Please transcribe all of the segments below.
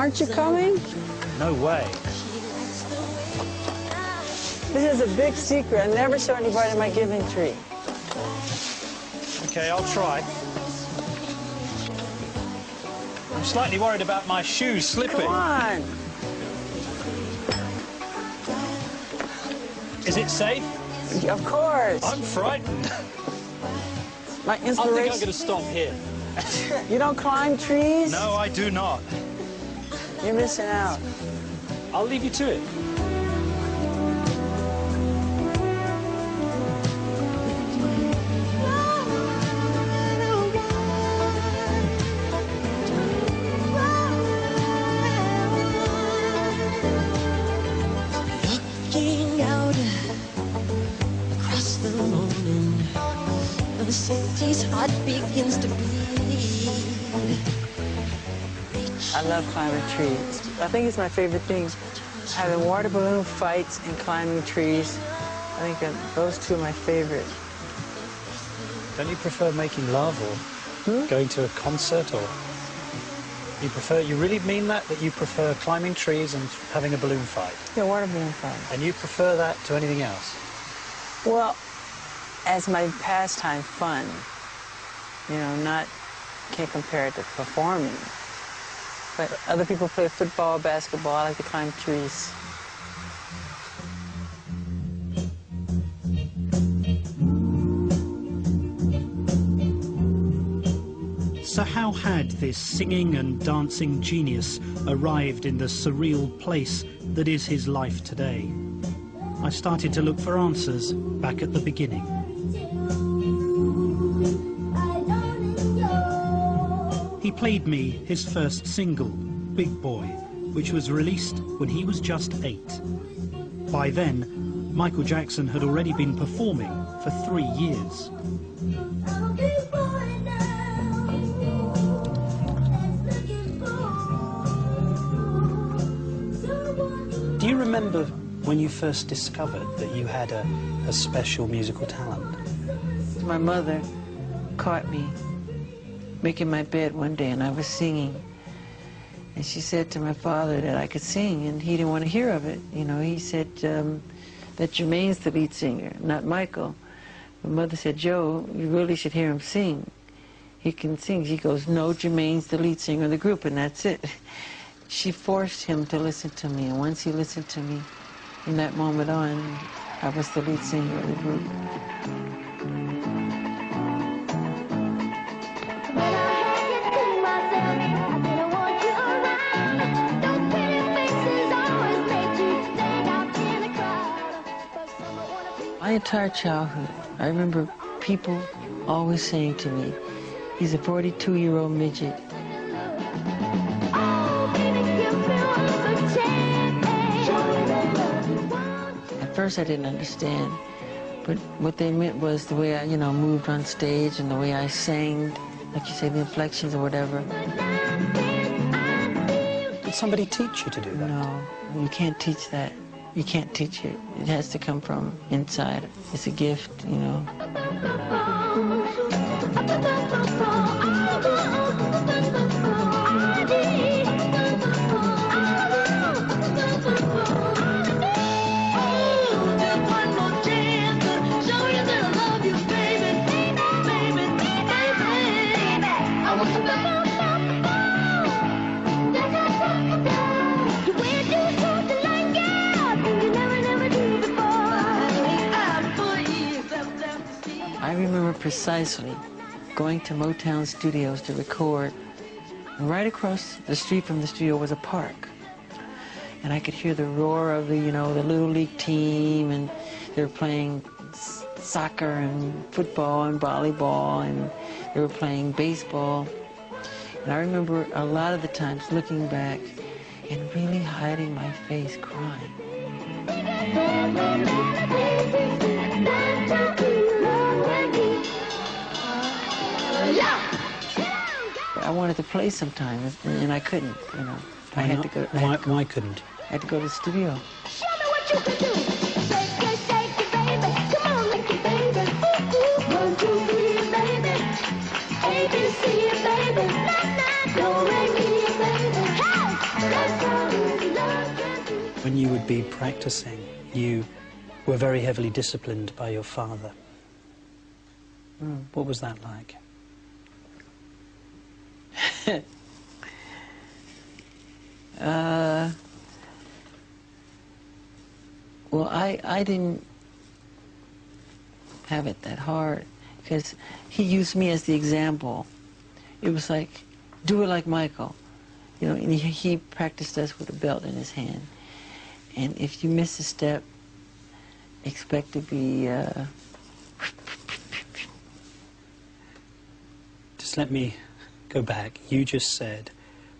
Aren't you coming? No way. This is a big secret. I never show anybody my giving tree. Okay, I'll try. I'm slightly worried about my shoes slipping. Come on. Is it safe? Of course. I'm frightened. My I think inspiration. I'm going to stop here. You don't climb trees? No, I do not. You're missing out. I'll leave you to it. Looking out across the morning, the city's heart begins to beat. I love climbing trees. I think it's my favorite thing. Having water balloon fights and climbing trees. I think that those two are my favorite. Don't you prefer making love or going to a concert, or you really mean that you prefer climbing trees and having a balloon fight? Yeah, water balloon fight. And you prefer that to anything else? Well, as my pastime fun, you know, can't compare it to performing. But other people play football, basketball. I like to climb trees. So how had this singing and dancing genius arrived in the surreal place that is his life today? I started to look for answers back at the beginning. He played me his first single, Big Boy, which was released when he was just 8. By then, Michael Jackson had already been performing for 3 years. Do you remember when you first discovered that you had a special musical talent? My mother caught me making my bed one day, and I was singing. And she said to my father that I could sing, and he didn't want to hear of it. You know, he said that Jermaine's the lead singer, not Michael. My mother said, Joe, you really should hear him sing. He can sing. She goes, no, Jermaine's the lead singer of the group, and that's it. She forced him to listen to me, and once he listened to me, from that moment on, I was the lead singer of the group. My entire childhood, I remember people always saying to me, he's a 42-year-old midget. At first I didn't understand, but what they meant was the way I, you know, moved on stage and the way I sang, like you say, the inflections or whatever. Did somebody teach you to do that? No, you can't teach that. You can't teach it. It has to come from inside. It's a gift, you know. I remember precisely going to Motown Studios to record, and right across the street from the studio was a park. And I could hear the roar of the, you know, the Little League team, and they were playing soccer and football and volleyball, and they were playing baseball. And I remember a lot of the times looking back and really hiding my face crying. I wanted to play sometimes, and I couldn't, you know. I had to go. Why couldn't? I had to go to the studio. Show me what you can do. Shake it, baby. Come on, make it, baby. Ooh, 1, 2, 3, baby. ABC, baby. Do, re, mi, baby. Hey! would be practicing, you were very heavily disciplined by your father. What was that like? Well, I didn't have it that hard because he used me as the example. It was like, do it like Michael. You know, and he practiced us with a belt in his hand. And if you miss a step, expect to be... Just let me go back. You just said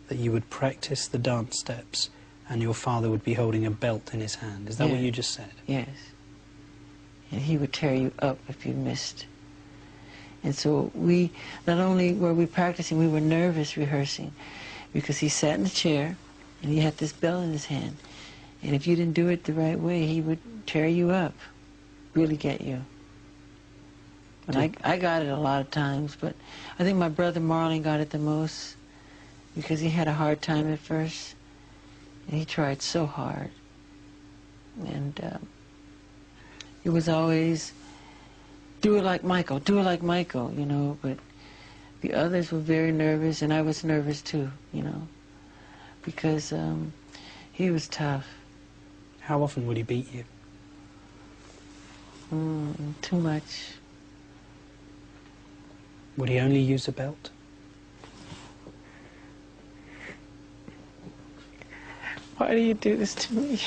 that you would practice the dance steps and your father would be holding a belt in his hand. Is that what you just said? Yes. And he would tear you up if you missed. And so we, not only were we practicing, we were nervous rehearsing because he sat in the chair and he had this belt in his hand. And if you didn't do it the right way, he would tear you up, really get you. And I got it a lot of times, but I think my brother Marlon got it the most because he had a hard time at first. And he tried so hard. And it was always, do it like Michael, do it like Michael, you know. But the others were very nervous, and I was nervous too, you know, because he was tough. How often would he beat you? Too much. Would he only use a belt? Why do you do this to me?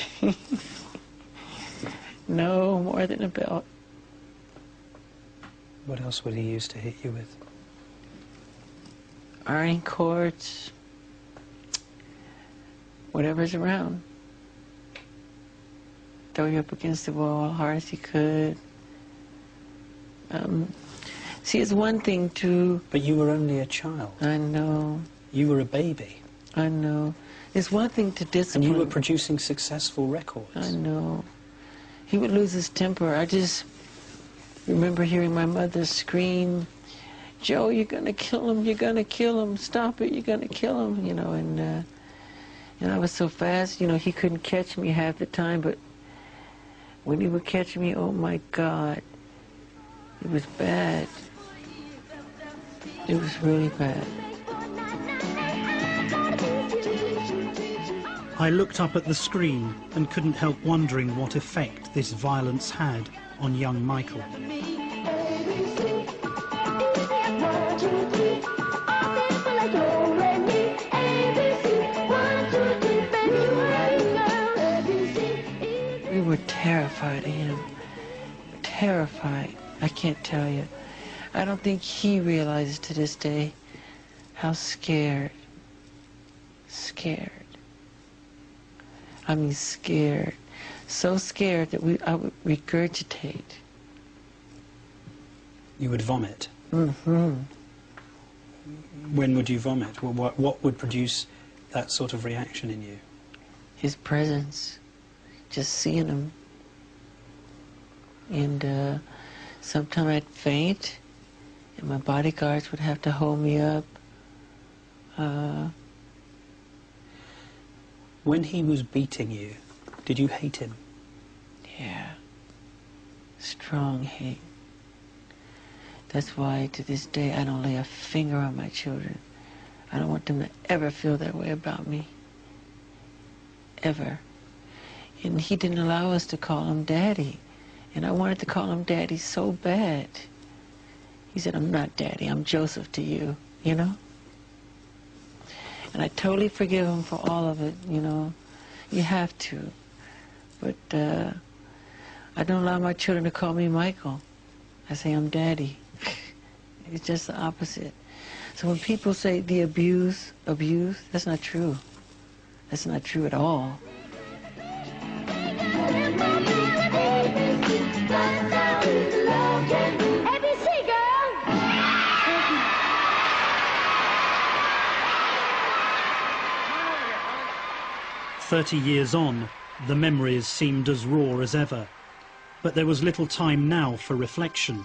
No, more than a belt. What else would he use to hit you with? Ironing cords, whatever's around. Throw you up against the wall hard as he could. See, it's one thing to... But you were only a child. I know. You were a baby. I know. It's one thing to discipline. And you were producing successful records. I know. He would lose his temper. I just remember hearing my mother scream, Joe, you're going to kill him, you're going to kill him, stop it, you're going to kill him, you know, and I was so fast, you know, he couldn't catch me half the time, but when he would catch me, oh my God, it was bad. It was really bad. I looked up at the screen and couldn't help wondering what effect this violence had on young Michael. We were terrified of him. Terrified. I can't tell you. I don't think he realizes to this day how scared. Scared. I mean scared. So scared that I would regurgitate. You would vomit? Mm-hmm. When would you vomit? What would produce that sort of reaction in you? His presence. Just seeing him. And sometimes I'd faint, and my bodyguards would have to hold me up. When he was beating you, did you hate him? Yeah. Strong hate. That's why to this day I don't lay a finger on my children. I don't want them to ever feel that way about me. Ever. And he didn't allow us to call him Daddy. And I wanted to call him Daddy so bad. He said, I'm not Daddy, I'm Joseph to you, you know? And I totally forgive him for all of it, you know? You have to. But I don't allow my children to call me Michael. I say I'm Daddy. It's just the opposite. So when people say the abuse, that's not true. That's not true at all. ABC, girl. 30 years on, the memories seemed as raw as ever. But there was little time now for reflection.